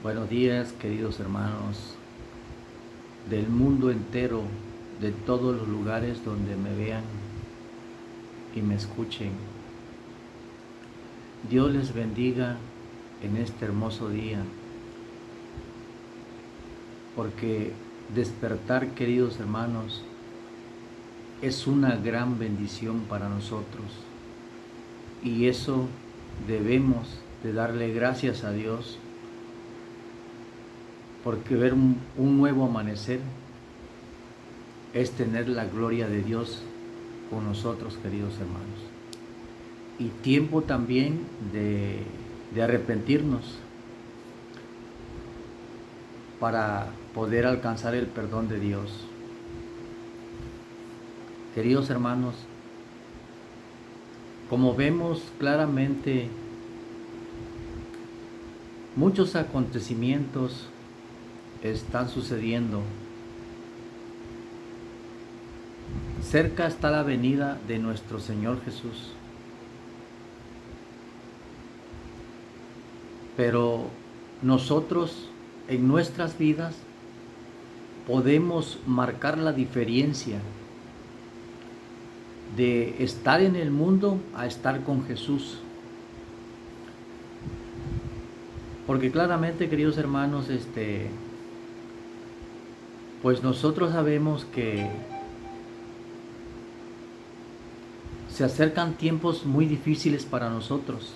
Buenos días, queridos hermanos del mundo entero, de todos los lugares donde me vean y me escuchen. Dios les bendiga en este hermoso día, porque despertar, queridos hermanos, es una gran bendición para nosotros, y eso debemos de darle gracias a Dios, porque ver un nuevo amanecer es tener la gloria de Dios con nosotros, queridos hermanos. Y tiempo también de arrepentirnos para poder alcanzar el perdón de Dios. Queridos hermanos, como vemos claramente, muchos acontecimientos están sucediendo. Cerca está la venida de nuestro Señor Jesús. Pero nosotros en nuestras vidas podemos marcar la diferencia de estar en el mundo a estar con Jesús. Porque claramente, queridos hermanos, pues nosotros sabemos que se acercan tiempos muy difíciles para nosotros.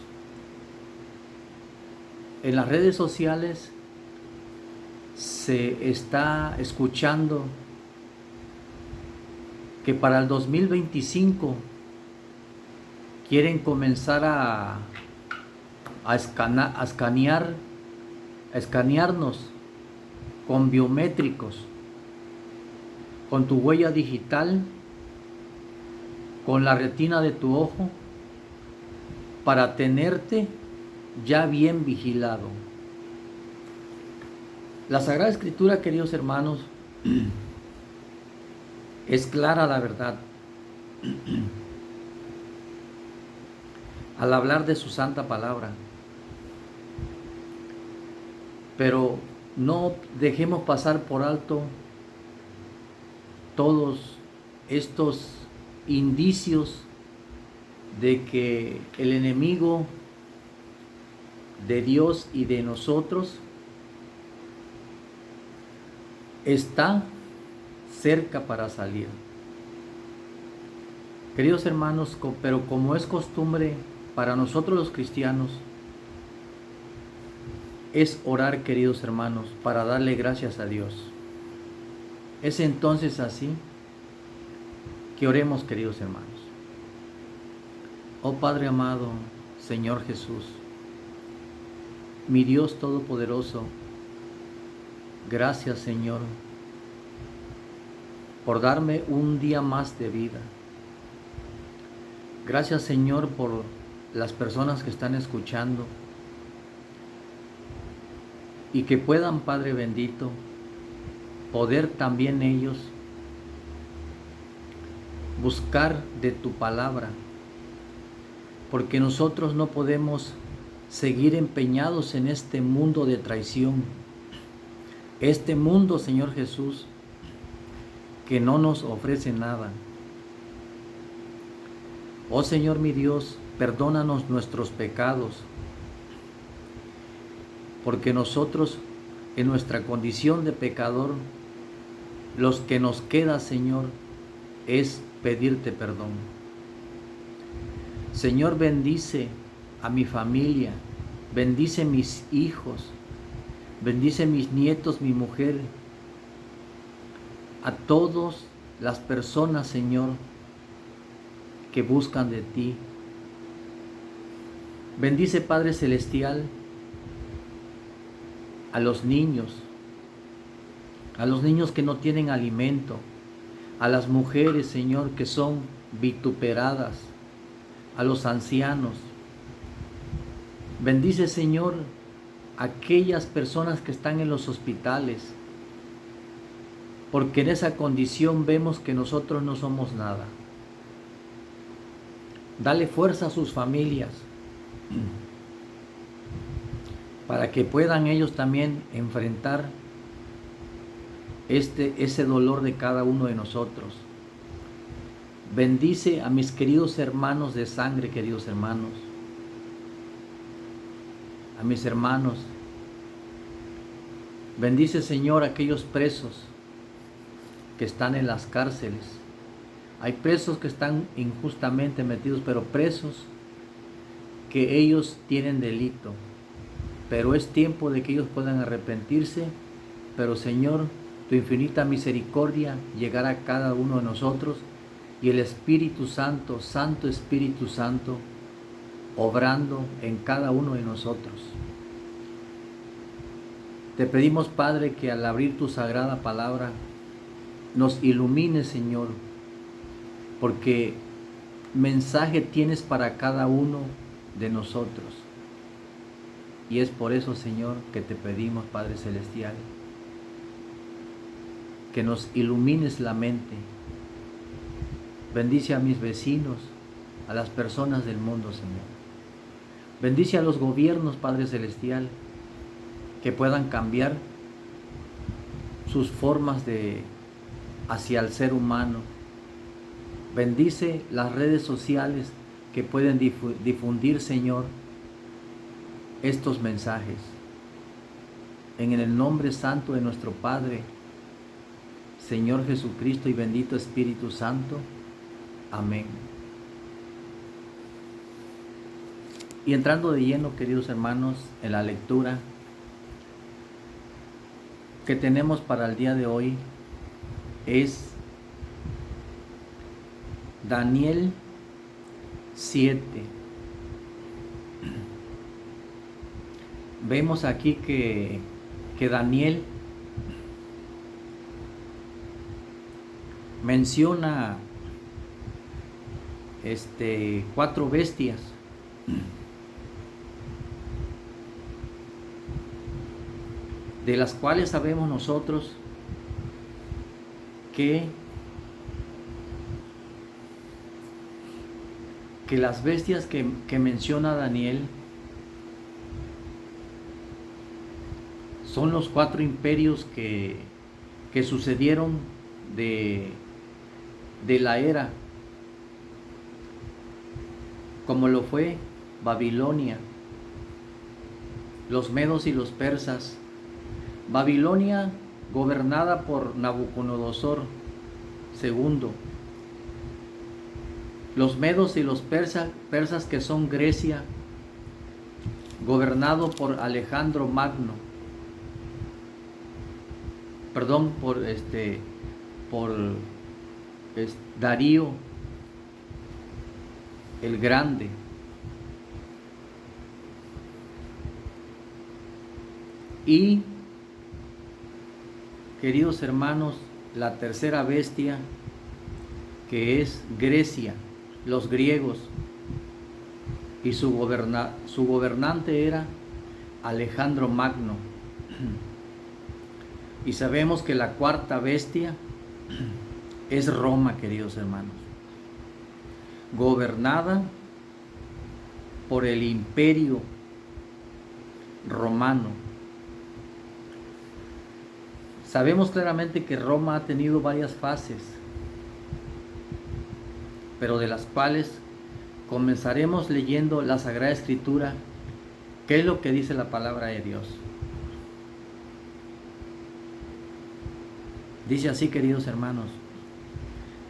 En las redes sociales se está escuchando que para el 2025 quieren comenzar a escanearnos con biométricos, con tu huella digital, con la retina de tu ojo, para tenerte ya bien vigilado. La Sagrada Escritura, queridos hermanos, es clara la verdad al hablar de su santa palabra. Pero no dejemos pasar por alto todos estos indicios de que el enemigo de Dios y de nosotros está cerca para salir. Queridos hermanos, pero como es costumbre para nosotros los cristianos, es orar, queridos hermanos, para darle gracias a Dios. Es entonces así que oremos, queridos hermanos. Oh Padre amado, Señor Jesús, mi Dios Todopoderoso, gracias, Señor, por darme un día más de vida. Gracias, Señor, por las personas que están escuchando y que puedan, Padre bendito, poder también ellos buscar de tu palabra, porque nosotros no podemos seguir empeñados en este mundo de traición, este mundo, Señor Jesús, que no nos ofrece nada. Oh Señor mi Dios, perdónanos nuestros pecados, porque nosotros en nuestra condición de pecador, los que nos queda, Señor, es pedirte perdón. Señor, bendice a mi familia, bendice mis hijos, bendice mis nietos, mi mujer, a todas las personas, Señor, que buscan de ti. Bendice, Padre Celestial, a los niños que no tienen alimento, a las mujeres, Señor, que son vituperadas, a los ancianos. Bendice, Señor, a aquellas personas que están en los hospitales, porque en esa condición vemos que nosotros no somos nada. Dale fuerza a sus familias. para que puedan ellos también enfrentar ese dolor de cada uno de nosotros. Bendice a mis queridos hermanos de sangre, queridos hermanos, a mis hermanos. Bendice, Señor, a aquellos presos que están en las cárceles. Hay presos que están injustamente metidos, pero presos que ellos tienen delito. Pero es tiempo de que ellos puedan arrepentirse. Pero, Señor, tu infinita misericordia llegará a cada uno de nosotros, y el Espíritu Santo, Santo Espíritu Santo, obrando en cada uno de nosotros. Te pedimos, Padre, que al abrir tu sagrada palabra nos ilumines, Señor, porque mensaje tienes para cada uno de nosotros. Y es por eso, Señor, que te pedimos, Padre Celestial, que nos ilumines la mente. Bendice a mis vecinos, a las personas del mundo, Señor. Bendice a los gobiernos, Padre Celestial, que puedan cambiar sus formas hacia el ser humano. Bendice las redes sociales que pueden difundir, Señor, estos mensajes. En el nombre santo de nuestro Padre, Señor Jesucristo y bendito Espíritu Santo. Amén. Y entrando de lleno, queridos hermanos, en la lectura que tenemos para el día de hoy, es Daniel 7. Vemos aquí que Daniel menciona 4 bestias. De las cuales sabemos nosotros que las bestias que menciona Daniel son los 4 imperios que sucedieron de la era, como lo fue Babilonia, los medos y los persas. Babilonia gobernada por Nabucodonosor II. Los medos y los persas que son Grecia, gobernado por Alejandro Magno. Perdón, por Darío el Grande. Y, queridos hermanos, la tercera bestia, que es Grecia, los griegos, y su gobernante era Alejandro Magno. Y sabemos que la cuarta bestia es Roma, queridos hermanos, gobernada por el imperio romano. Sabemos claramente que Roma ha tenido varias fases, pero de las cuales comenzaremos leyendo la Sagrada Escritura, qué es lo que dice la palabra de Dios. Dice así, queridos hermanos,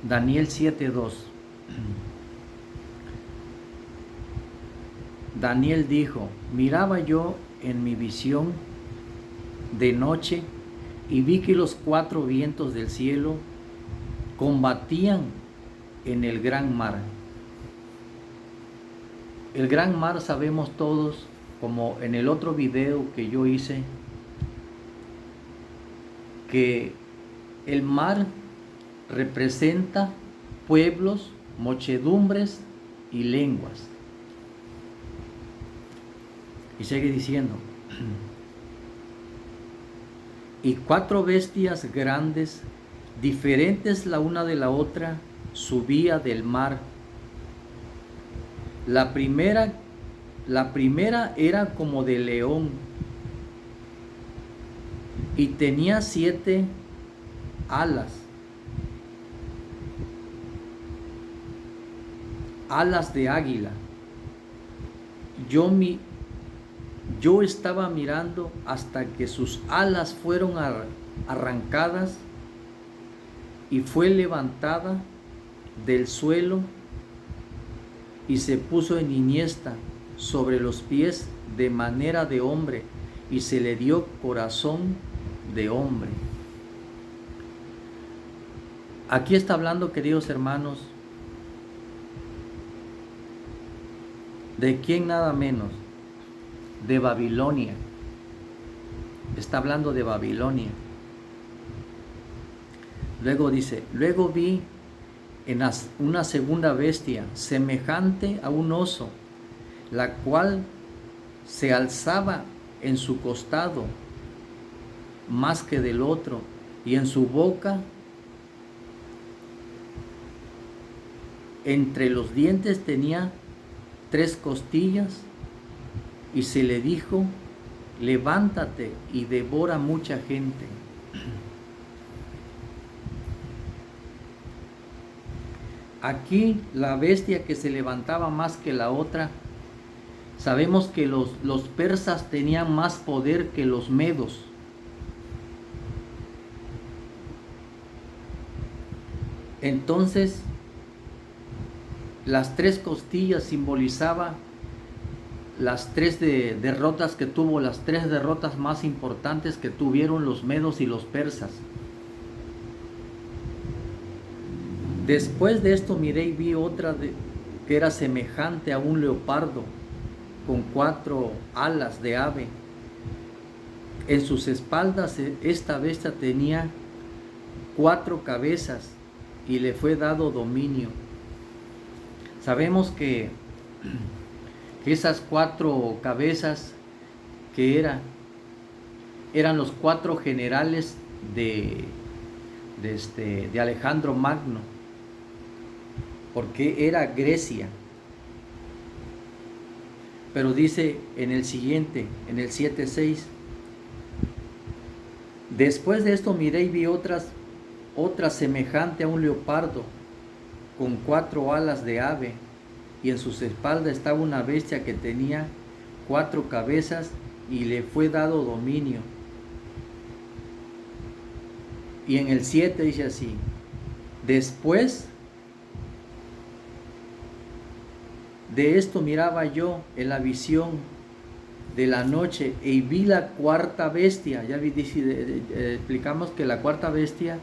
Daniel 7:2. Daniel dijo: miraba yo en mi visión de noche y vi que los 4 vientos del cielo combatían en el gran mar. El gran mar, sabemos todos, como en el otro video que yo hice, que el mar representa pueblos, muchedumbres y lenguas. Y sigue diciendo: y 4 bestias grandes, diferentes la una de la otra, subía del mar. La primera era como de león, y tenía 7 alas de águila. Yo estaba mirando hasta que sus alas fueron arrancadas y fue levantada del suelo y se puso en iniesta sobre los pies de manera de hombre y se le dio corazón de hombre. Aquí está hablando, queridos hermanos, ¿de quién nada menos? De Babilonia. Está hablando de Babilonia. Luego dice, luego vi en una segunda bestia semejante a un oso, la cual se alzaba en su costado más que del otro, y en su boca, entre los dientes, tenía 3 costillas, y se le dijo, levántate y devora mucha gente. Aquí la bestia que se levantaba más que la otra, sabemos que los persas tenían más poder que los medos. Entonces, las 3 costillas simbolizaban las 3 derrotas que tuvo, las 3 derrotas más importantes que tuvieron los medos y los persas. Después de esto miré y vi otra que era semejante a un leopardo, con 4 alas de ave. En sus espaldas esta bestia tenía 4 cabezas y le fue dado dominio. Sabemos que esas 4 cabezas que eran los 4 generales de Alejandro Magno, porque era Grecia. Pero dice en el siguiente, en el 7:6, después de esto miré y vi otra semejante a un leopardo, con 4 alas de ave, y en sus espaldas estaba una bestia que tenía 4 cabezas y le fue dado dominio. Y en el 7 dice así, después de esto miraba yo en la visión de la noche y vi la 4ª bestia. Ya explicamos que la 4ª bestia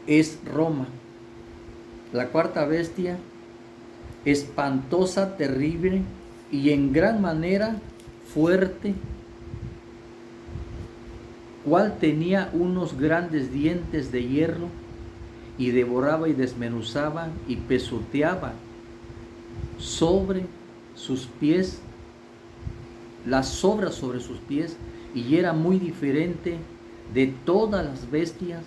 es Roma. La 4ª bestia, espantosa, terrible y en gran manera fuerte, cual tenía unos grandes dientes de hierro y devoraba y desmenuzaba y pesoteaba sobre sus pies, las sobras sobre sus pies, y era muy diferente de todas las bestias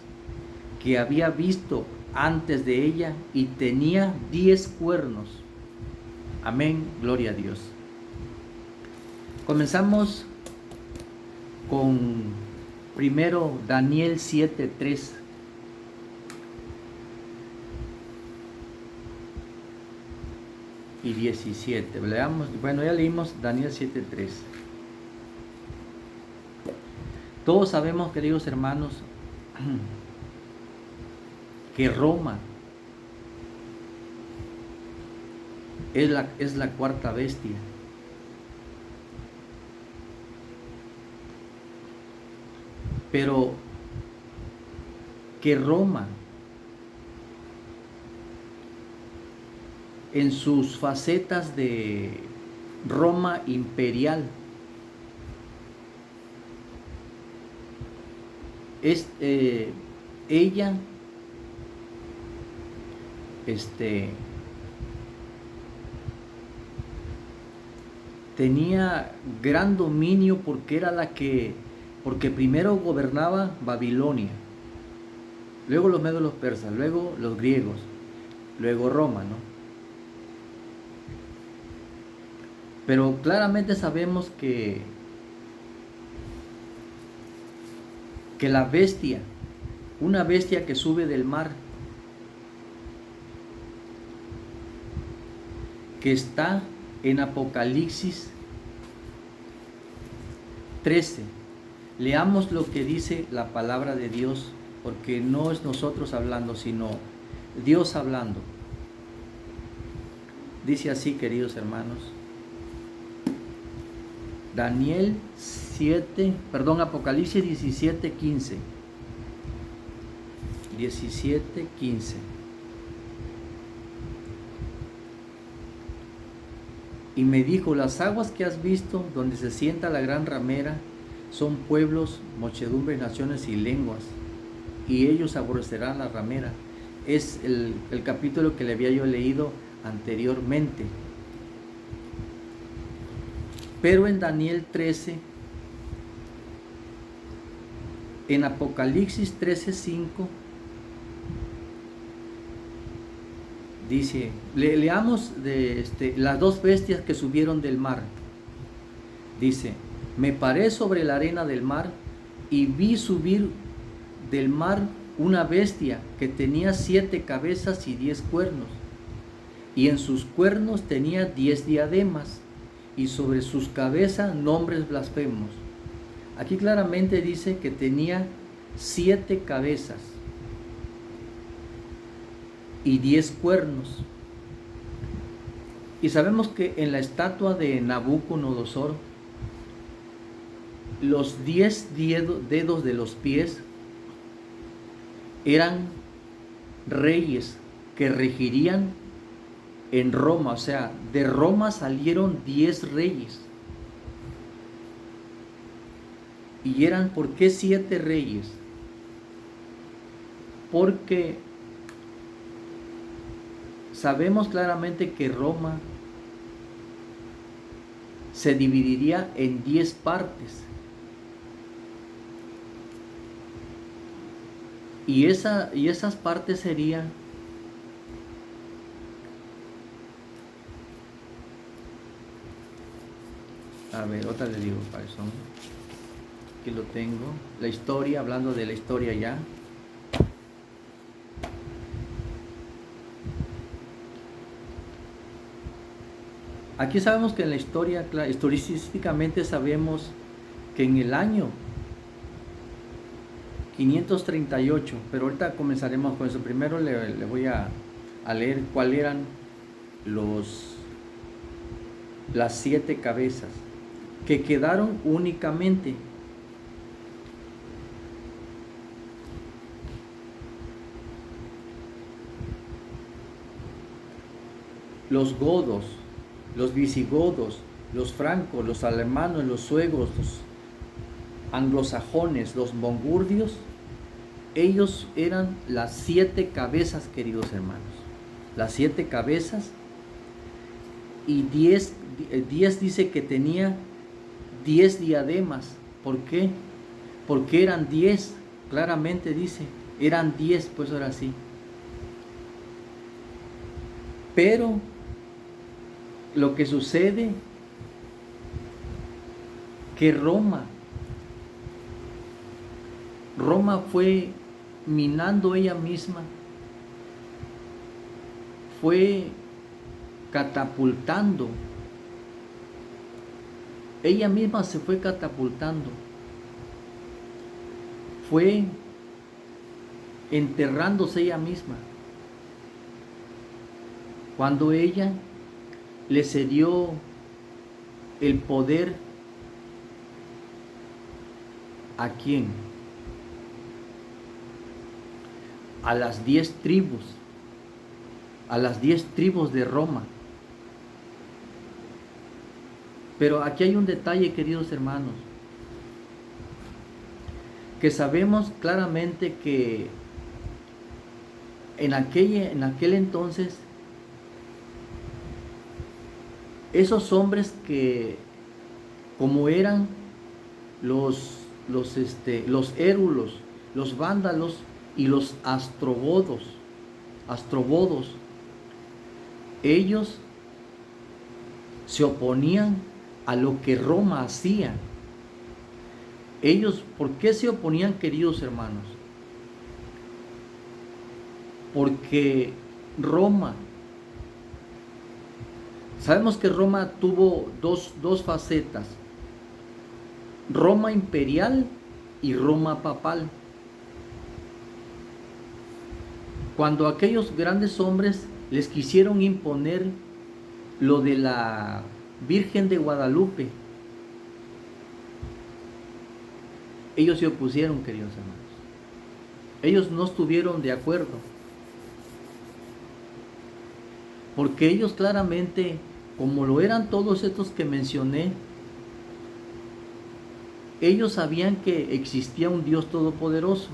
que había visto antes de ella, y tenía 10 cuernos. Amén, gloria a Dios. Comenzamos con primero Daniel 7:3. Y 17. Leamos, bueno, ya leímos Daniel 7:3. Todos sabemos, queridos hermanos, que Roma es la 4ª bestia. Pero que Roma, en sus facetas de Roma imperial, ella tenía gran dominio porque primero gobernaba Babilonia, luego los medos, los persas, luego los griegos, luego Roma, ¿no? Pero claramente sabemos que que la bestia, una bestia que sube del mar, que está en Apocalipsis 13. Leamos lo que dice la palabra de Dios, porque no es nosotros hablando, sino Dios hablando. Dice así, queridos hermanos. Apocalipsis 17:15. 17:15. Y me dijo: las aguas que has visto, donde se sienta la gran ramera, son pueblos, muchedumbres, naciones y lenguas, y ellos aborrecerán la ramera. Es el capítulo que le había yo leído anteriormente. Pero en Daniel 13, en Apocalipsis 13:5, dice, leamos de las dos bestias que subieron del mar. Dice: me paré sobre la arena del mar y vi subir del mar una bestia que tenía 7 cabezas y 10 cuernos, y en sus cuernos tenía 10 diademas, y sobre sus cabezas nombres blasfemos. Aquí claramente dice que tenía 7 cabezas y 10 cuernos. Y sabemos que en la estatua de Nabucodonosor, los 10 dedos de los pies eran reyes que regirían en Roma. O sea, de Roma salieron 10 reyes. Y eran, ¿por qué 7 reyes? Porque sabemos claramente que Roma se dividiría en 10 partes. Y esas partes serían otra le digo para eso. Aquí lo tengo. La historia, hablando de la historia ya. Aquí sabemos que en la historia, historicísticamente sabemos que en el año 538, pero ahorita comenzaremos con eso. Primero le voy a leer cuáles eran las 7 cabezas que quedaron únicamente. Los godos, los visigodos, los francos, los alemanes, los suevos, los anglosajones, los mongurdios, ellos eran las 7 cabezas, queridos hermanos. Las 7 cabezas, y 10 dice que tenía 10 diademas. ¿Por qué? Porque eran 10, claramente dice, eran 10, pues ahora sí. Pero lo que sucede, que Roma fue minando ella misma, fue catapultando, ella misma se fue catapultando, fue enterrándose ella misma, cuando ella le cedió el poder. ¿A quién? A las 10 tribus, a las 10 tribus de Roma. Pero aquí hay un detalle, queridos hermanos, que sabemos claramente que en aquel entonces, esos hombres que, como eran los érulos, los vándalos y los astrobodos, ellos se oponían a lo que Roma hacía. Ellos, ¿por qué se oponían, queridos hermanos? Porque Roma, sabemos que Roma tuvo dos facetas, Roma imperial y Roma papal. Cuando aquellos grandes hombres les quisieron imponer lo de la Virgen de Guadalupe, ellos se opusieron, queridos hermanos. Ellos no estuvieron de acuerdo, porque ellos claramente, como lo eran todos estos que mencioné, ellos sabían que existía un Dios todopoderoso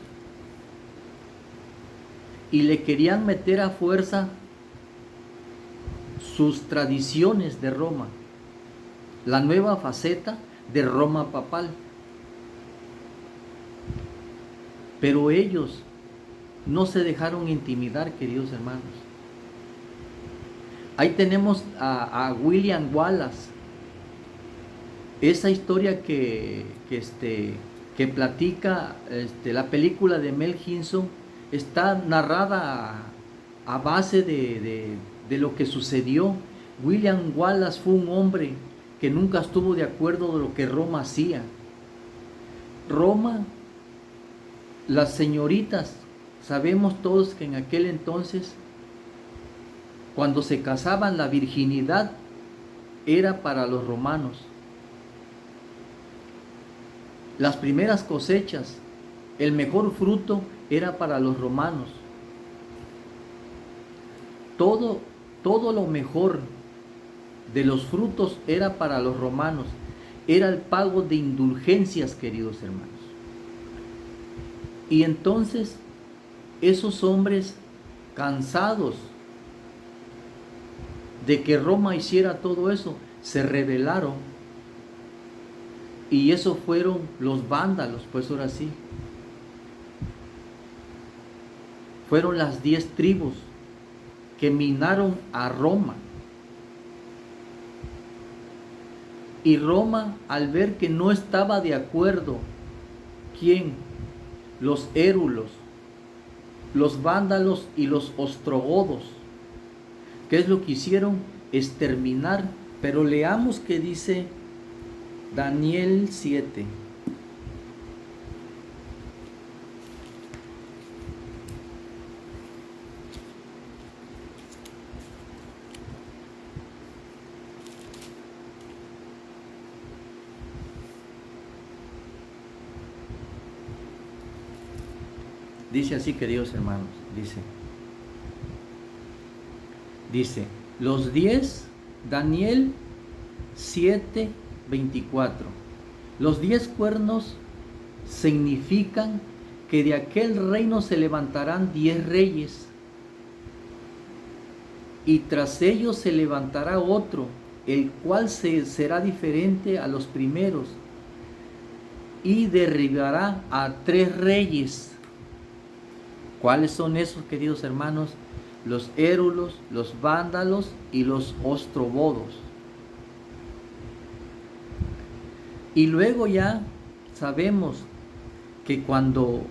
y le querían meter a fuerza sus tradiciones de Roma, la nueva faceta de Roma papal. Pero ellos no se dejaron intimidar, queridos hermanos. Ahí tenemos a William Wallace. Esa historia que platica la película de Mel Gibson está narrada a base de lo que sucedió. William Wallace fue un hombre que nunca estuvo de acuerdo de lo que Roma hacía. Roma, las señoritas, sabemos todos que en aquel entonces, cuando se casaban, la virginidad era para los romanos. Las primeras cosechas, el mejor fruto era para los romanos. Todo lo mejor de los frutos era para los romanos. Era el pago de indulgencias, queridos hermanos. Y entonces esos hombres, cansados de que Roma hiciera todo eso, se rebelaron. Y eso fueron los vándalos, pues ahora sí. Fueron las 10 tribus que minaron a Roma. Y Roma, al ver que no estaba de acuerdo, ¿quién? Los érulos, los vándalos y los ostrogodos. ¿Qué es lo que hicieron? Exterminar. Pero leamos qué dice Daniel 7. Dice así, queridos hermanos, dice, los 10, Daniel 7, 24. Los 10 cuernos significan que de aquel reino se levantarán 10 reyes, y tras ellos se levantará otro, el cual será diferente a los primeros, y derribará a 3 reyes. ¿Cuáles son esos, queridos hermanos? Los érulos, los vándalos y los ostrogodos. Y luego ya sabemos que cuando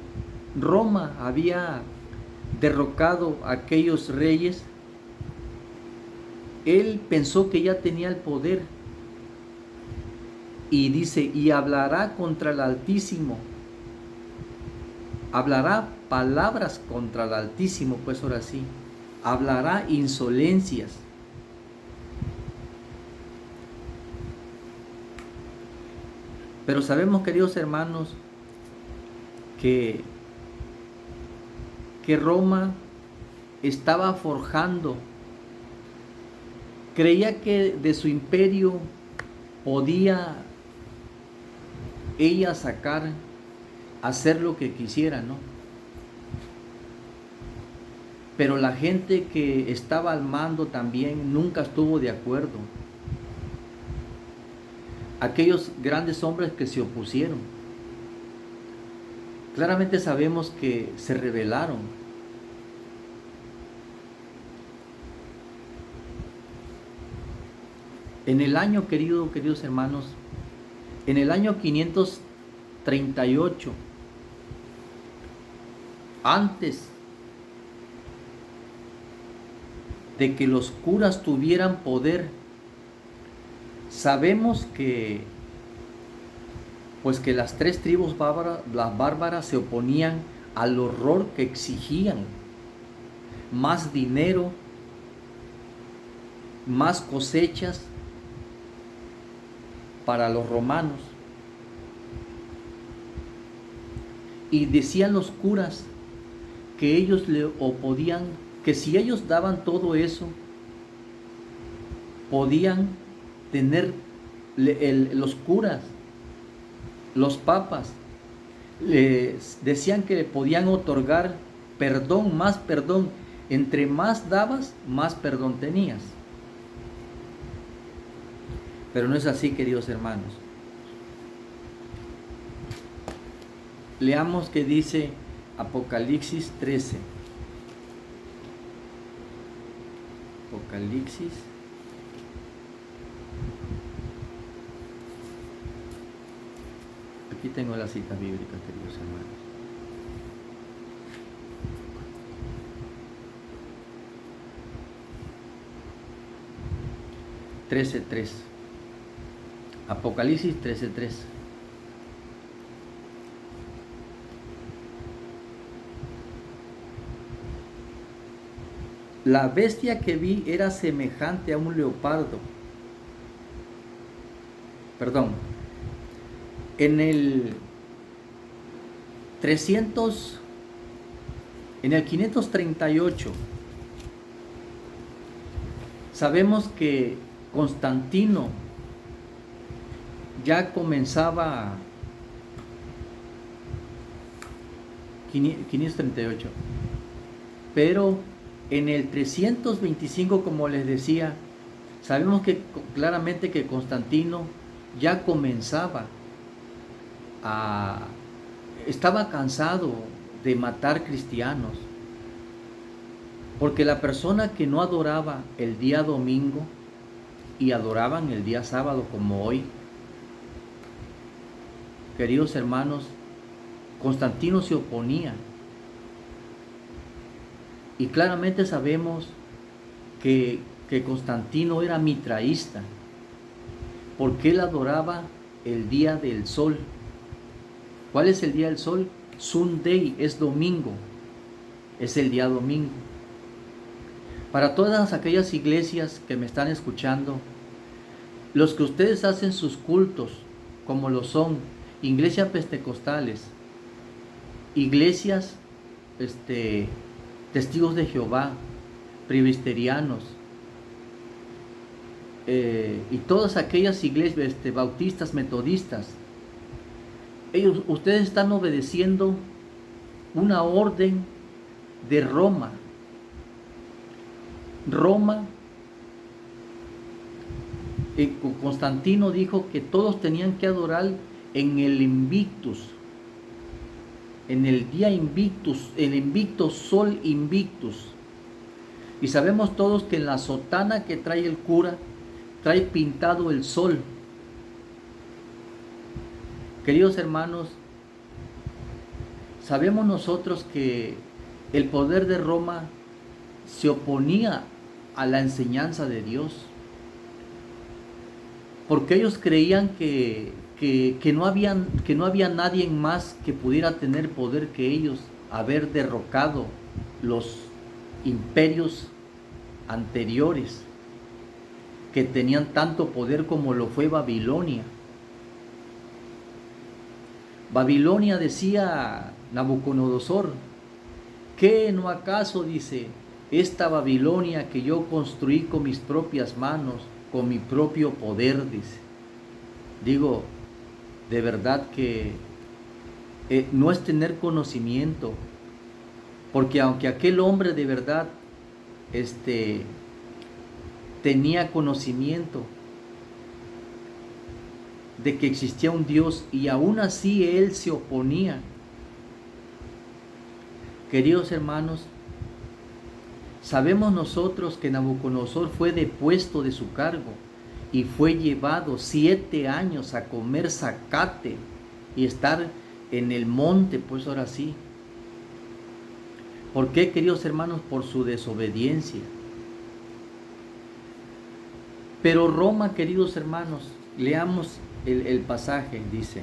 Roma había derrocado a aquellos reyes, él pensó que ya tenía el poder. Y dice, y hablará contra el Altísimo. Hablará palabras contra el Altísimo, pues ahora sí. Hablará insolencias. Pero sabemos, queridos hermanos, que Roma estaba forjando. Creía que de su imperio podía ella hacer lo que quisiera, ¿no? Pero la gente que estaba al mando también nunca estuvo de acuerdo. Aquellos grandes hombres que se opusieron, claramente sabemos que se rebelaron. En el año, queridos hermanos, en el año 500 538, antes de que los curas tuvieran poder, sabemos que que las tres tribus bárbaras, las bárbaras, se oponían al horror que exigían más dinero, más cosechas para los romanos. Y decían los curas que ellos podían, que si ellos daban todo eso, podían tener los curas, los papas, les decían que le podían otorgar perdón, más perdón. Entre más dabas, más perdón tenías. Pero no es así, queridos hermanos. Leamos qué dice Apocalipsis 13. Apocalipsis. Aquí tengo la cita bíblica, queridos hermanos. Apocalipsis 13:3. La bestia que vi era semejante a un leopardo. Perdón. En el 538, sabemos que Constantino ya comenzaba 538, pero en el 325, como les decía, sabemos que claramente que Constantino ya comenzaba estaba cansado de matar cristianos, porque la persona que no adoraba el día domingo y adoraban el día sábado como hoy, queridos hermanos, Constantino se oponía. Y claramente sabemos que Constantino era mitraísta, porque él adoraba el día del sol. ¿Cuál es el día del sol? Sunday, es domingo, es el día domingo. Para todas aquellas iglesias que me están escuchando, los que ustedes hacen sus cultos, como lo son iglesias pentecostales, iglesias testigos de Jehová, presbiterianos, y todas aquellas iglesias bautistas, metodistas, ustedes están obedeciendo una orden de Roma. Constantino dijo que todos tenían que adorar en el Invictus, en el día Invictus, el invicto sol Invictus. Y sabemos todos que en la sotana que trae el cura trae pintado el sol. Queridos hermanos, sabemos nosotros que el poder de Roma se oponía a la enseñanza de Dios, porque ellos creían que no había nadie más que pudiera tener poder que ellos, haber derrocado los imperios anteriores que tenían tanto poder como lo fue Babilonia. Babilonia, decía Nabucodonosor, ¿qué no acaso, dice, esta Babilonia que yo construí con mis propias manos, con mi propio poder, dice? Digo, de verdad que no es tener conocimiento, porque aunque aquel hombre de verdad tenía conocimiento de que existía un Dios, y aún así él se oponía. Queridos hermanos, sabemos nosotros que Nabucodonosor fue depuesto de su cargo y fue llevado 7 años a comer zacate y estar en el monte, pues ahora sí. ¿Por qué, queridos hermanos? Por su desobediencia. Pero Roma, queridos hermanos, leamos el pasaje, dice.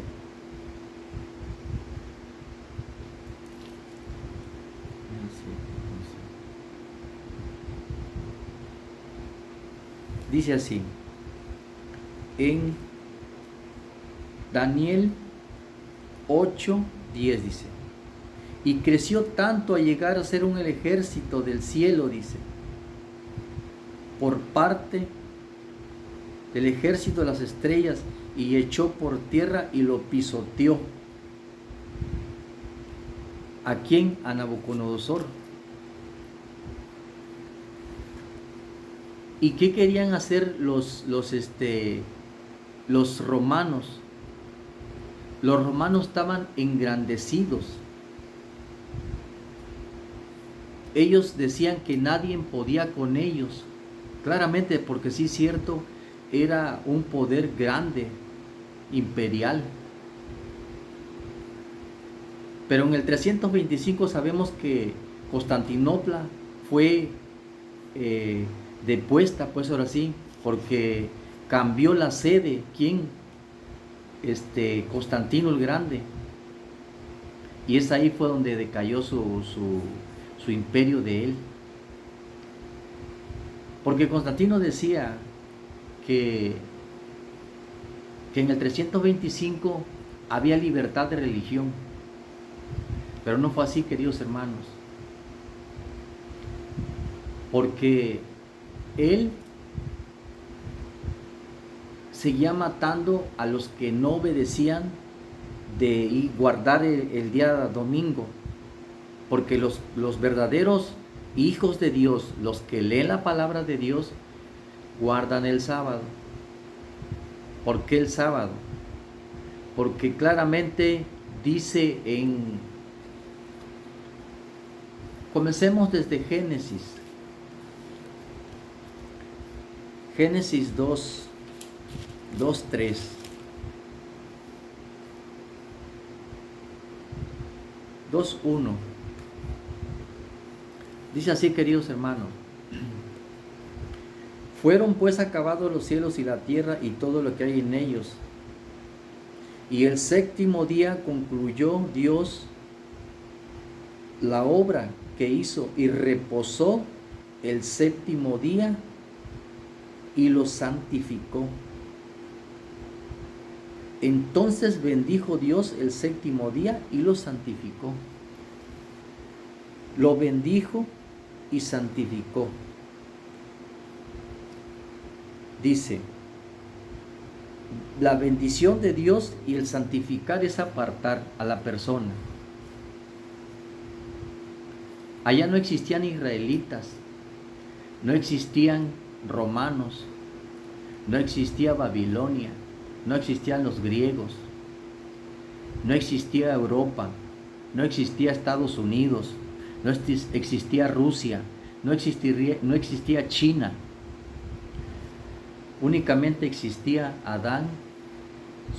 Dice así, en Daniel 8:10 dice, y creció tanto a llegar a ser un ejército del cielo, dice, por parte del ejército de las estrellas, y echó por tierra y lo pisoteó. ¿A quién? A Nabucodonosor. ¿Y qué querían hacer los romanos? Los romanos estaban engrandecidos. Ellos decían que nadie podía con ellos. Claramente, porque sí es cierto, era un poder grande, imperial. Pero en el 325 sabemos que Constantinopla fue depuesta, pues ahora sí, porque cambió la sede. ¿Quién? Constantino el Grande. Y es ahí fue donde decayó su imperio de él. Porque Constantino decía que en el 325 había libertad de religión. Pero no fue así, queridos hermanos. Porque él seguía matando a los que no obedecían de guardar el día domingo. Porque los verdaderos hijos de Dios, los que leen la palabra de Dios, guardan el sábado. ¿Por qué el sábado? Porque claramente dice comencemos desde Génesis. Génesis 2:3. Dice así, queridos hermanos. Fueron pues acabados los cielos y la tierra y todo lo que hay en ellos. Y el séptimo día concluyó Dios la obra que hizo y reposó el séptimo día y lo santificó. Entonces bendijo Dios el séptimo día y lo santificó. Lo bendijo y santificó. Dice, la bendición de Dios y el santificar es apartar a la persona. Allá no existían israelitas, no existían romanos, no existía Babilonia, no existían los griegos, no existía Europa, no existía Estados Unidos, no existía Rusia, no existía China. Únicamente existía Adán,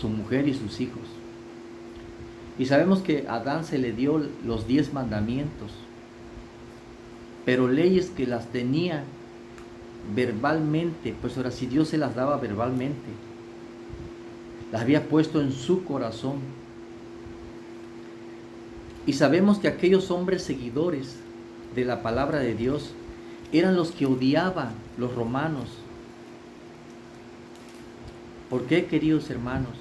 su mujer y sus hijos. Y sabemos que a Adán se le dio los 10 mandamientos, pero leyes que las tenía verbalmente, pues ahora sí Dios se las daba verbalmente, las había puesto en su corazón. Y sabemos que aquellos hombres seguidores de la palabra de Dios eran los que odiaban los romanos. ¿Por qué, queridos hermanos?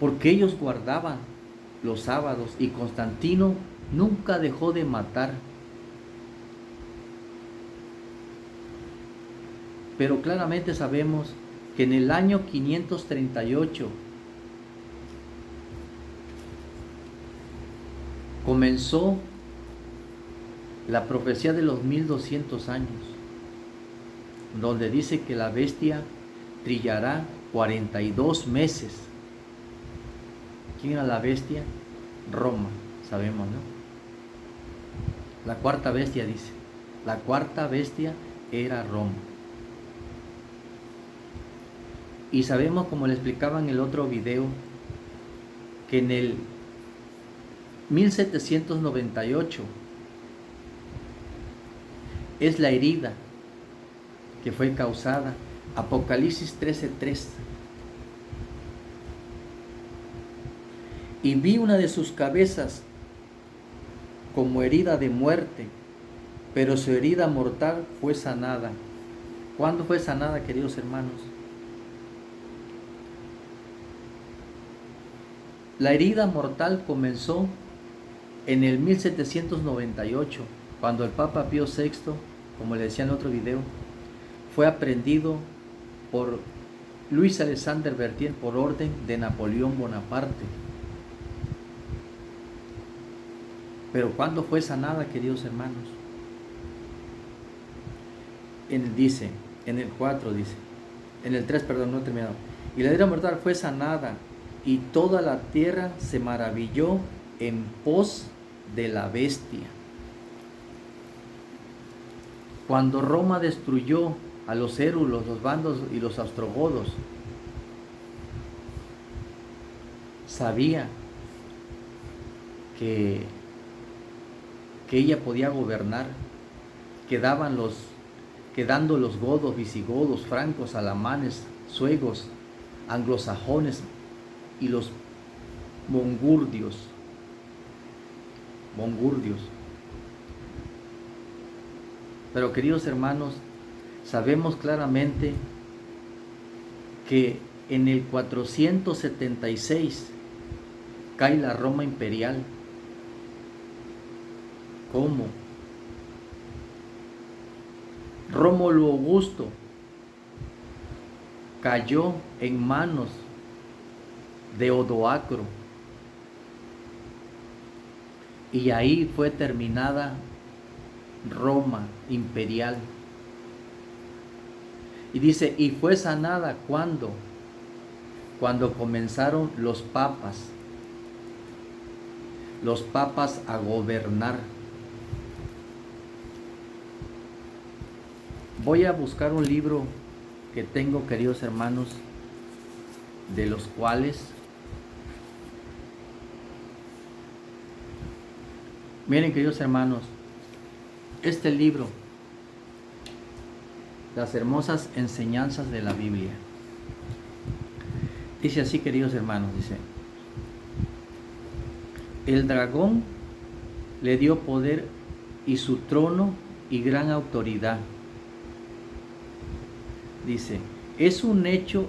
Porque ellos guardaban los sábados y Constantino nunca dejó de matar. Pero claramente sabemos que en el año 538 comenzó la profecía de los 1200 años, donde dice que la bestia trillará 42 meses. ¿Quién era la bestia? Roma, sabemos, ¿no? La cuarta bestia dice. La cuarta bestia era Roma. Y sabemos, como le explicaba en el otro video, que en el 1798 es la herida que fue causada. Apocalipsis 13:3. Y vi una de sus cabezas como herida de muerte, pero su herida mortal fue sanada. ¿Cuándo fue sanada, queridos hermanos? La herida mortal comenzó en el 1798, cuando el Papa Pío VI, como le decía en otro video, fue aprehendido por Luis Alexander Berthier por orden de Napoleón Bonaparte. Pero ¿cuándo fue sanada, queridos hermanos? En el 4 dice, en el 3, perdón, no he terminado. Y la herida mortal fue sanada, y toda la tierra se maravilló en pos de la bestia. Cuando Roma destruyó a los érulos, los bandos y los ostrogodos, sabía que ella podía gobernar, quedando los godos, visigodos, francos, alamanes, suevos, anglosajones y los mongurdios. Pero queridos hermanos, sabemos claramente que en el 476 cae la Roma imperial. ¿Cómo? Rómulo Augusto cayó en manos de Odoacro, y ahí fue terminada Roma imperial. Y dice, y fue sanada cuando comenzaron los papas a gobernar. Voy a buscar un libro que tengo, queridos hermanos, de los cuales, miren, queridos hermanos, este libro, Las hermosas enseñanzas de la Biblia, dice así, queridos hermanos, dice: el dragón le dio poder y su trono y gran autoridad. Dice, es un hecho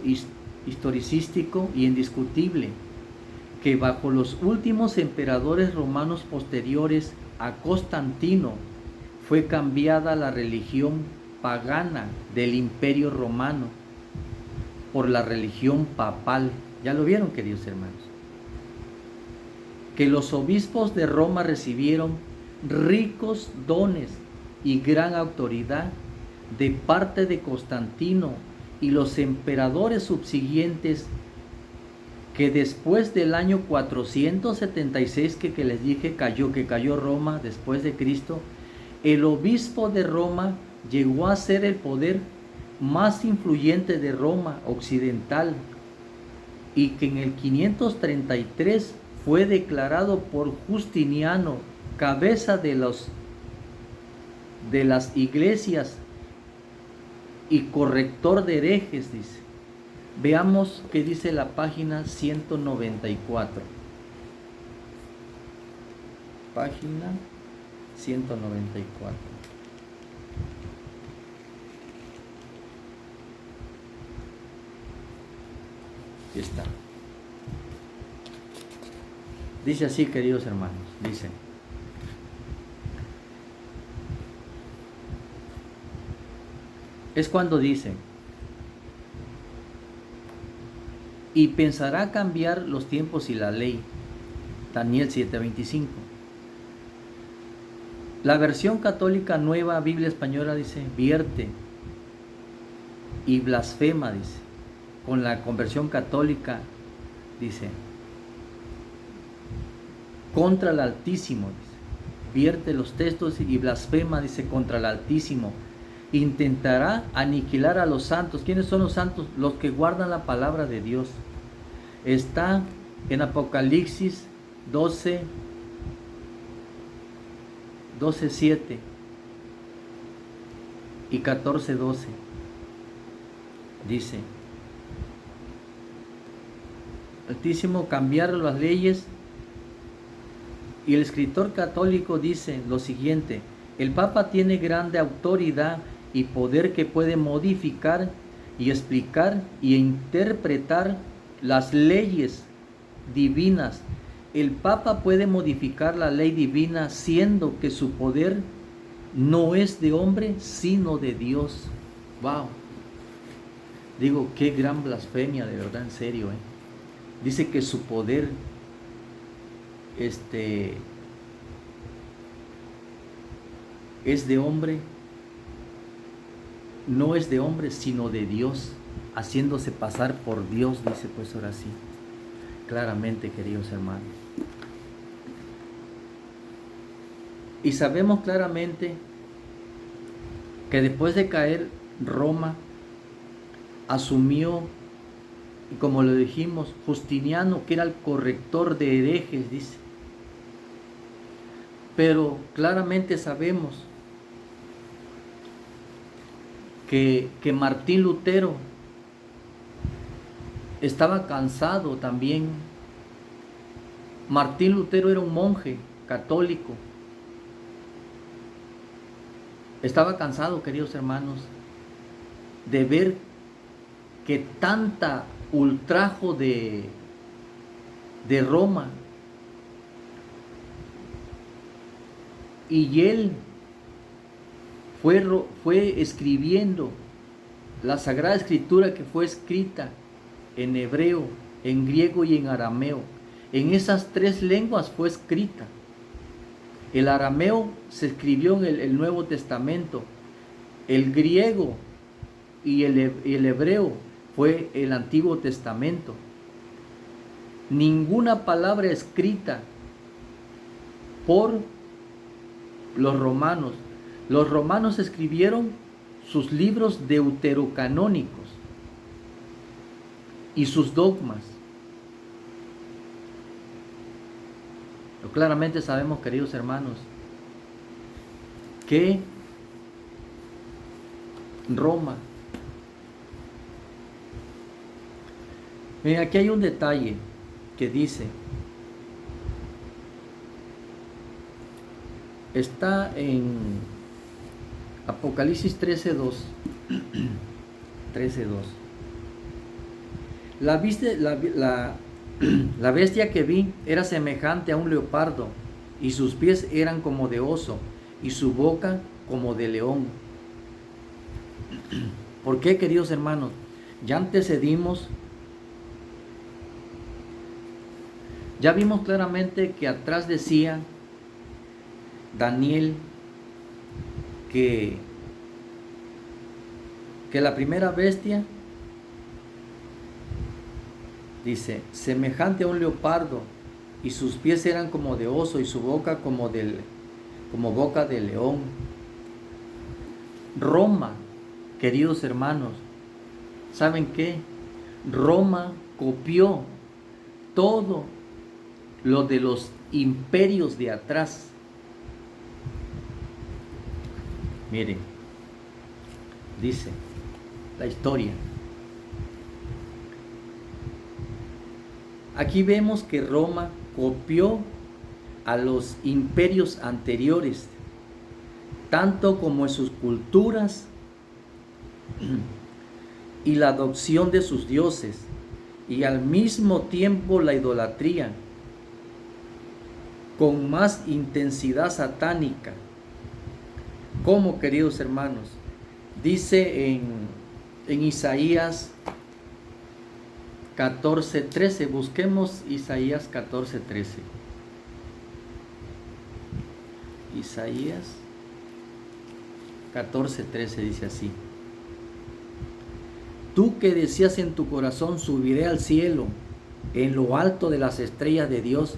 historicístico y indiscutible que bajo los últimos emperadores romanos posteriores a Constantino fue cambiada la religión pagana del Imperio Romano por la religión papal. ¿Ya lo vieron, queridos hermanos? Que los obispos de Roma recibieron ricos dones y gran autoridad de parte de Constantino y los emperadores subsiguientes, que después del año 476 que les dije que cayó Roma después de Cristo, el obispo de Roma llegó a ser el poder más influyente de Roma occidental, y que en el 533 fue declarado por Justiniano cabeza de las iglesias y corrector de herejes, dice. Veamos qué dice la página 194. Página 194. Aquí está. Dice así, queridos hermanos, dice: es cuando dice, y pensará cambiar los tiempos y la ley. Daniel 7:25. La versión católica Nueva Biblia Española dice, vierte y blasfema, dice. Con la conversión católica dice, contra el Altísimo, dice. Vierte los textos y blasfema, dice, contra el Altísimo. Intentará aniquilar a los santos. ¿Quiénes son los santos? Los que guardan la palabra de Dios. Está en Apocalipsis 12:7 y 14:12. Dice: Altísimo cambiaron las leyes. Y el escritor católico dice lo siguiente: el Papa tiene grande autoridad y poder que puede modificar y explicar y interpretar las leyes divinas. El Papa puede modificar la ley divina, siendo que su poder no es de hombre, sino de Dios. Wow. Digo, qué gran blasfemia, de verdad, en serio. Dice que su poder es de hombre, no es de hombre, sino de Dios, haciéndose pasar por Dios, dice pues ahora sí, claramente, queridos hermanos. Y sabemos claramente que después de caer Roma, asumió, y como lo dijimos, Justiniano, que era el corrector de herejes, dice. Pero claramente sabemos que Martín Lutero estaba cansado también. Martín Lutero era un monje católico. Estaba cansado, queridos hermanos, de ver que tanta ultrajo de Roma, y él fue escribiendo la Sagrada Escritura, que fue escrita en hebreo, en griego y en arameo. En esas tres lenguas fue escrita. El arameo se escribió en el Nuevo Testamento. El griego y el hebreo fue el Antiguo Testamento. Ninguna palabra escrita por los romanos. Los romanos escribieron sus libros deuterocanónicos y sus dogmas. Pero claramente sabemos, queridos hermanos, que Roma... Miren, aquí hay un detalle que dice, está en Apocalipsis 13:2. 13:2. La bestia que vi era semejante a un leopardo, y sus pies eran como de oso, y su boca como de león. ¿Por qué, queridos hermanos? Ya antecedimos. Ya vimos claramente que atrás decía Daniel que la primera bestia, dice, semejante a un leopardo, y sus pies eran como de oso, y su boca como boca de león. Roma, queridos hermanos, ¿saben qué? Roma copió todo lo de los imperios de atrás. Miren, dice la historia. Aquí vemos que Roma copió a los imperios anteriores, tanto como en sus culturas y la adopción de sus dioses, y al mismo tiempo la idolatría, con más intensidad satánica. ¿Cómo, queridos hermanos? Dice en Isaías 14:13, busquemos Isaías 14:13. Isaías 14:13 dice así: Tú que decías en tu corazón, subiré al cielo, en lo alto de las estrellas de Dios,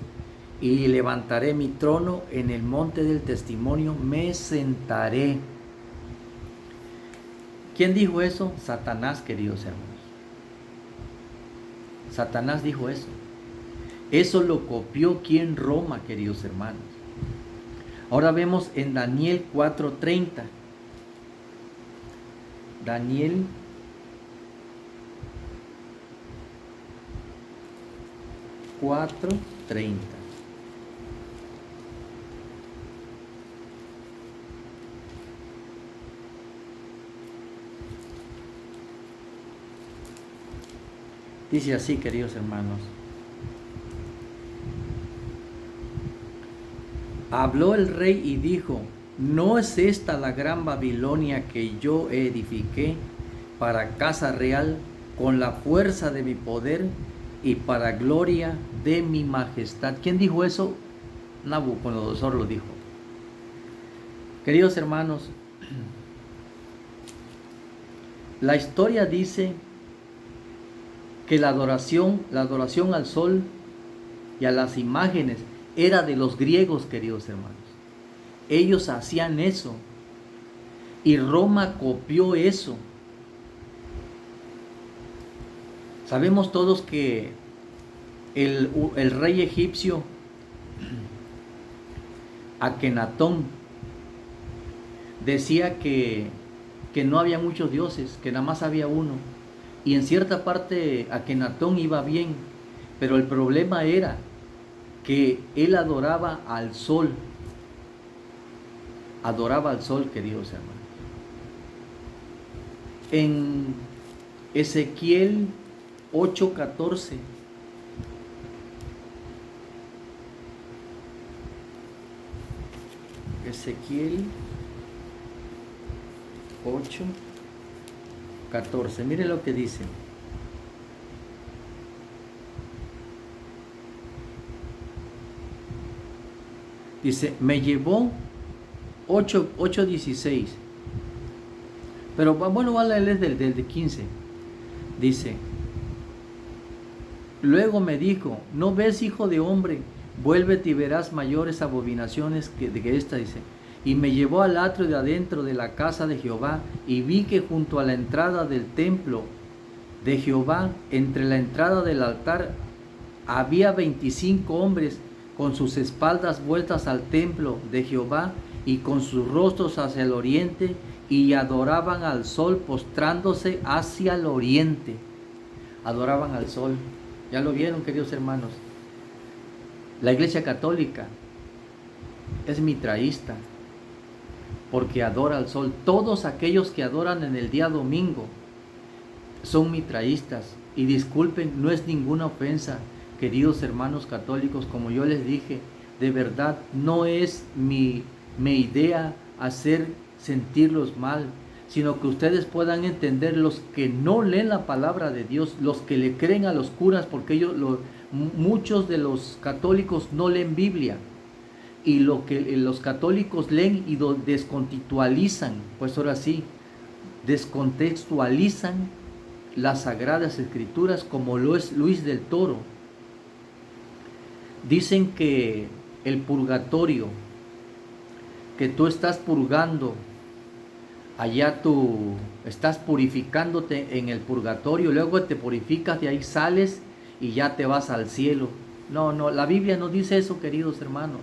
y levantaré mi trono en el monte del testimonio, me sentaré. ¿Quién dijo eso? Satanás, queridos hermanos. Satanás dijo eso. Eso lo copió ¿quién? Roma, queridos hermanos. Ahora vemos en Daniel 4:30. Daniel 4:30. Dice así, queridos hermanos. Habló el rey y dijo: ¿no es esta la gran Babilonia que yo edifiqué para casa real con la fuerza de mi poder y para gloria de mi majestad? ¿Quién dijo eso? Nabucodonosor lo dijo. Queridos hermanos, la historia dice que la adoración al sol y a las imágenes era de los griegos, queridos hermanos. Ellos hacían eso y Roma copió eso. Sabemos todos que el rey egipcio Akenatón decía que no había muchos dioses, que nada más había uno. Y en cierta parte Akenatón iba bien, pero el problema era que él adoraba al sol. Adoraba al sol, queridos hermanos. En Ezequiel 8:14 Ezequiel 8:14. Miren lo que dice. Dice, me llevó 8:16. Pero bueno, voy a leer del 15. Dice, luego me dijo, ¿no ves, hijo de hombre? Vuélvete y verás mayores abominaciones que esta, dice. Y me llevó al atrio de adentro de la casa de Jehová, y vi que junto a la entrada del templo de Jehová, entre la entrada del altar, había 25 hombres con sus espaldas vueltas al templo de Jehová y con sus rostros hacia el oriente, y adoraban al sol postrándose hacia el oriente. Adoraban al sol. Ya lo vieron, queridos hermanos. La Iglesia Católica es mitraísta porque adora al sol. Todos aquellos que adoran en el día domingo son mitraístas. Y disculpen, no es ninguna ofensa, queridos hermanos católicos, como yo les dije, de verdad no es mi idea hacer sentirlos mal, sino que ustedes puedan entender, los que no leen la palabra de Dios, los que le creen a los curas, porque muchos de los católicos no leen Biblia, y lo que los católicos leen y descontextualizan, pues ahora sí, descontextualizan las Sagradas Escrituras, como lo es Luis del Toro. Dicen que el purgatorio, que tú estás purgando, allá tú estás purificándote en el purgatorio, luego te purificas, de ahí sales y ya te vas al cielo. No, la Biblia no dice eso, queridos hermanos.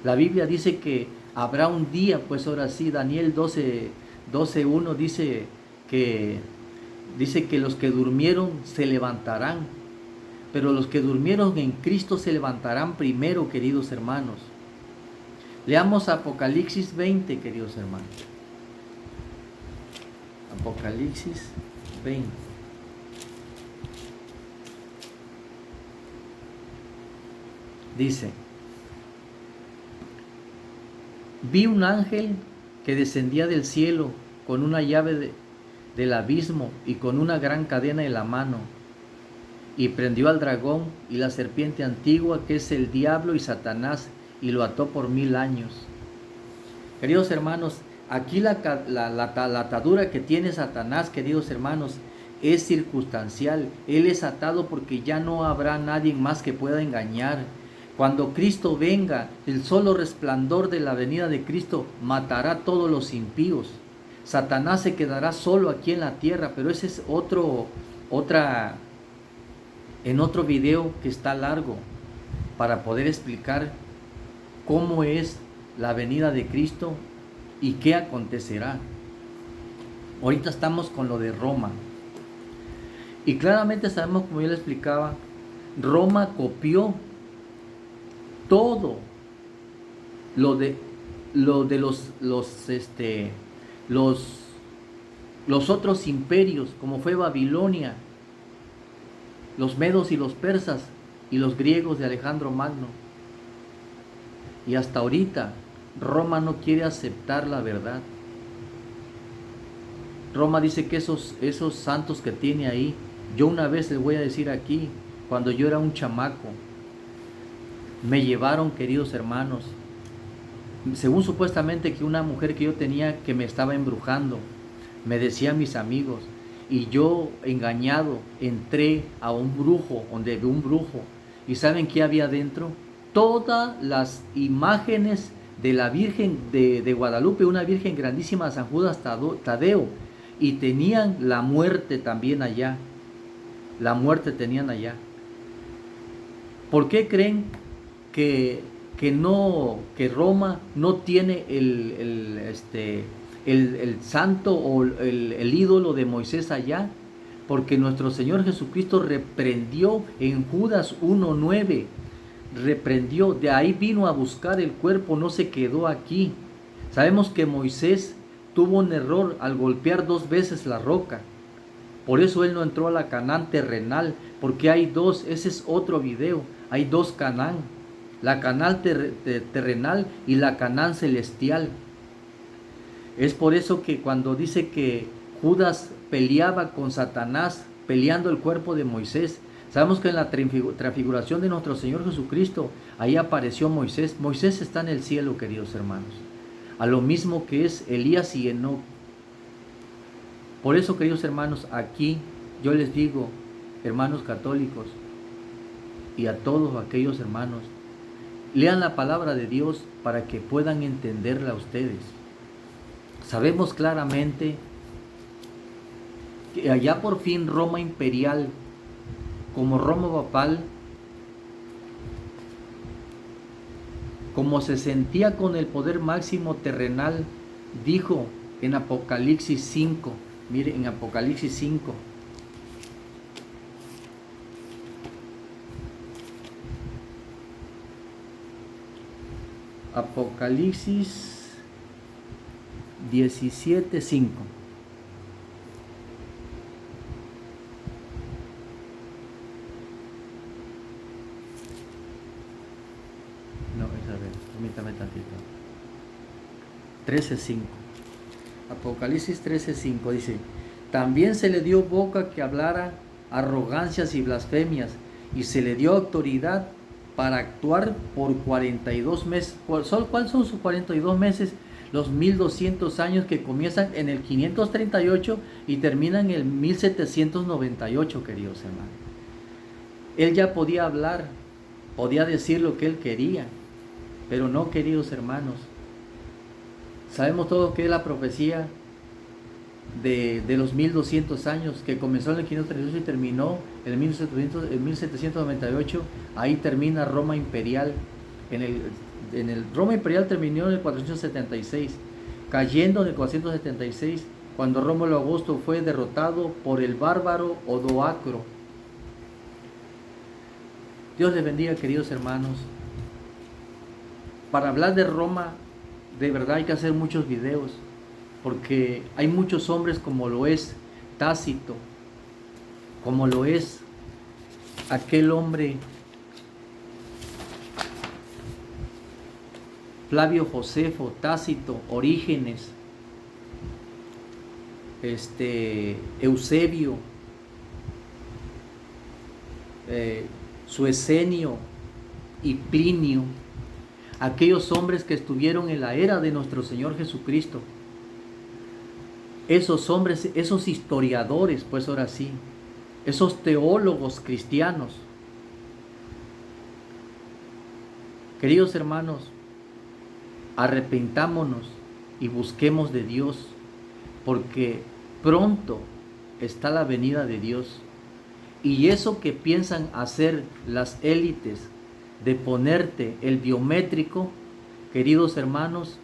La Biblia dice que habrá un día, pues ahora sí, Daniel 12:1 dice que los que durmieron se levantarán, pero los que durmieron en Cristo se levantarán primero, queridos hermanos. Leamos Apocalipsis 20, queridos hermanos. Apocalipsis 20. Dice, vi un ángel que descendía del cielo con una llave del abismo y con una gran cadena en la mano, y prendió al dragón y la serpiente antigua, que es el diablo y Satanás, y lo ató por 1000 años. Queridos hermanos, aquí la atadura que tiene Satanás, queridos hermanos, es circunstancial. Él es atado porque ya no habrá nadie más que pueda engañar. Cuando Cristo venga, el solo resplandor de la venida de Cristo matará a todos los impíos. Satanás se quedará solo aquí en la tierra, pero ese es en otro video que está largo para poder explicar cómo es la venida de Cristo y qué acontecerá. Ahorita estamos con lo de Roma. Y claramente sabemos, como yo le explicaba, Roma copió todo lo de los otros imperios, como fue Babilonia, los medos y los persas y los griegos de Alejandro Magno. Y hasta ahorita Roma no quiere aceptar la verdad. Roma dice que esos santos que tiene ahí, yo una vez les voy a decir aquí, cuando yo era un chamaco, me llevaron, queridos hermanos, según supuestamente que una mujer que yo tenía que me estaba embrujando, me decían mis amigos, y yo engañado entré a un brujo, donde vi un brujo, y ¿saben qué había dentro? Todas las imágenes de la Virgen de Guadalupe, una Virgen grandísima, San Judas Tadeo, y tenían la muerte también allá. La muerte tenían allá. ¿Por qué creen que Roma no tiene el santo o el ídolo de Moisés allá? Porque nuestro Señor Jesucristo reprendió en Judas 1:9, reprendió, de ahí vino a buscar el cuerpo, no se quedó aquí. Sabemos que Moisés tuvo un error al golpear 2 veces la roca. Por eso él no entró a la Canaán terrenal, porque hay dos, ese es otro video, hay 2 Canaán, la Canaán terrenal y la Canaán celestial. Es por eso que cuando dice que Judas peleaba con Satanás, peleando el cuerpo de Moisés, sabemos que en la transfiguración de nuestro Señor Jesucristo, ahí apareció Moisés. Moisés está en el cielo, queridos hermanos, a lo mismo que es Elías y Enoc. Por eso, queridos hermanos, aquí yo les digo, hermanos católicos, y a todos aquellos hermanos, lean la palabra de Dios para que puedan entenderla ustedes. Sabemos claramente que allá por fin Roma imperial, como Roma papal, como se sentía con el poder máximo terrenal, dijo en Apocalipsis 5, mire, en Apocalipsis 5, Apocalipsis 17:5. No, es a ver, permítame tantito. 13:5. Apocalipsis 13:5 dice: también se le dio boca que hablara arrogancias y blasfemias, y se le dio autoridad para actuar por 42 meses. ¿Cuáles son sus 42 meses? Los 1200 años que comienzan en el 538 y terminan en el 1798, queridos hermanos. Él ya podía hablar, podía decir lo que él quería, pero no, queridos hermanos. Sabemos todos que es la profecía de los 1200 años, que comenzó en el 538 y terminó en el 1798. Ahí termina Roma imperial. En el Roma imperial terminó en el 476, cayendo en el 476, cuando Rómulo Augusto fue derrotado por el bárbaro Odoacro. Dios les bendiga, queridos hermanos. Para hablar de Roma, de verdad hay que hacer muchos videos, porque hay muchos hombres, como lo es Tácito, como lo es aquel hombre Flavio Josefo, Tácito, Orígenes, Eusebio, Suecenio y Plinio, aquellos hombres que estuvieron en la era de nuestro Señor Jesucristo. Esos hombres, esos historiadores, pues ahora sí, esos teólogos cristianos. Queridos hermanos, arrepentámonos y busquemos de Dios, porque pronto está la venida de Dios. Y eso que piensan hacer las élites de ponerte el biométrico, queridos hermanos,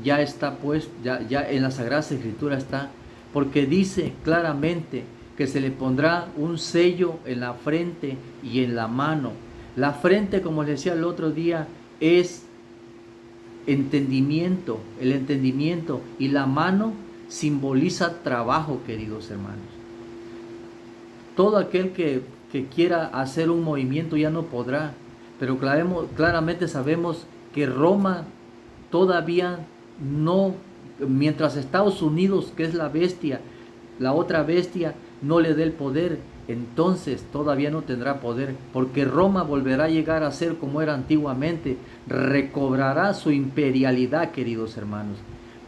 ya está pues, ya en la Sagrada Escritura está, porque dice claramente que se le pondrá un sello en la frente y en la mano. La frente, como les decía el otro día, es entendimiento, el entendimiento, y la mano simboliza trabajo, queridos hermanos. Todo aquel que quiera hacer un movimiento ya no podrá, pero claramente sabemos que Roma todavía no, mientras Estados Unidos, que es la bestia, la otra bestia, no le dé el poder, entonces todavía no tendrá poder, porque Roma volverá a llegar a ser como era antiguamente, recobrará su imperialidad, queridos hermanos,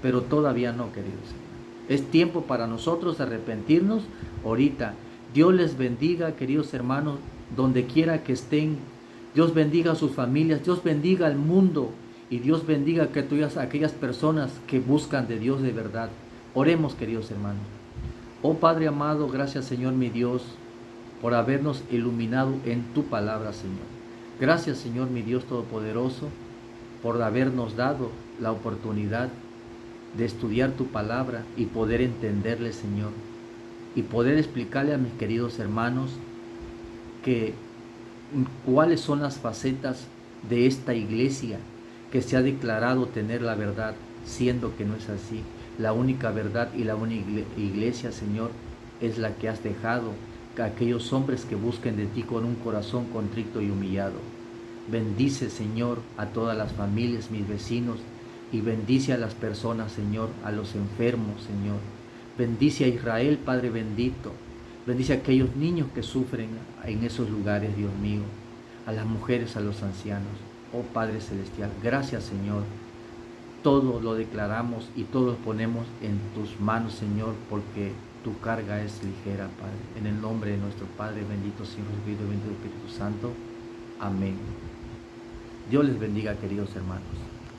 pero todavía no, queridos hermanos. Es tiempo para nosotros arrepentirnos ahorita. Dios les bendiga, queridos hermanos, donde quiera que estén. Dios bendiga a sus familias, Dios bendiga al mundo, y Dios bendiga a aquellas personas que buscan de Dios de verdad. Oremos, queridos hermanos. Oh Padre amado, gracias Señor mi Dios, por habernos iluminado en tu palabra, Señor. Gracias Señor mi Dios Todopoderoso, por habernos dado la oportunidad de estudiar tu palabra y poder entenderle, Señor, y poder explicarle a mis queridos hermanos que cuáles son las facetas de esta iglesia que se ha declarado tener la verdad, siendo que no es así. La única verdad y la única iglesia, Señor, es la que has dejado a aquellos hombres que busquen de ti con un corazón contrito y humillado. Bendice, Señor, a todas las familias, mis vecinos, y bendice a las personas, Señor, a los enfermos, Señor. Bendice a Israel, Padre bendito. Bendice a aquellos niños que sufren en esos lugares, Dios mío. A las mujeres, a los ancianos. Oh Padre Celestial, gracias, Señor. Todo lo declaramos y todo lo ponemos en tus manos, Señor, porque tu carga es ligera, Padre. En el nombre de nuestro Padre bendito, Señor Jesucristo, bendito Espíritu Santo. Amén. Dios les bendiga, queridos hermanos.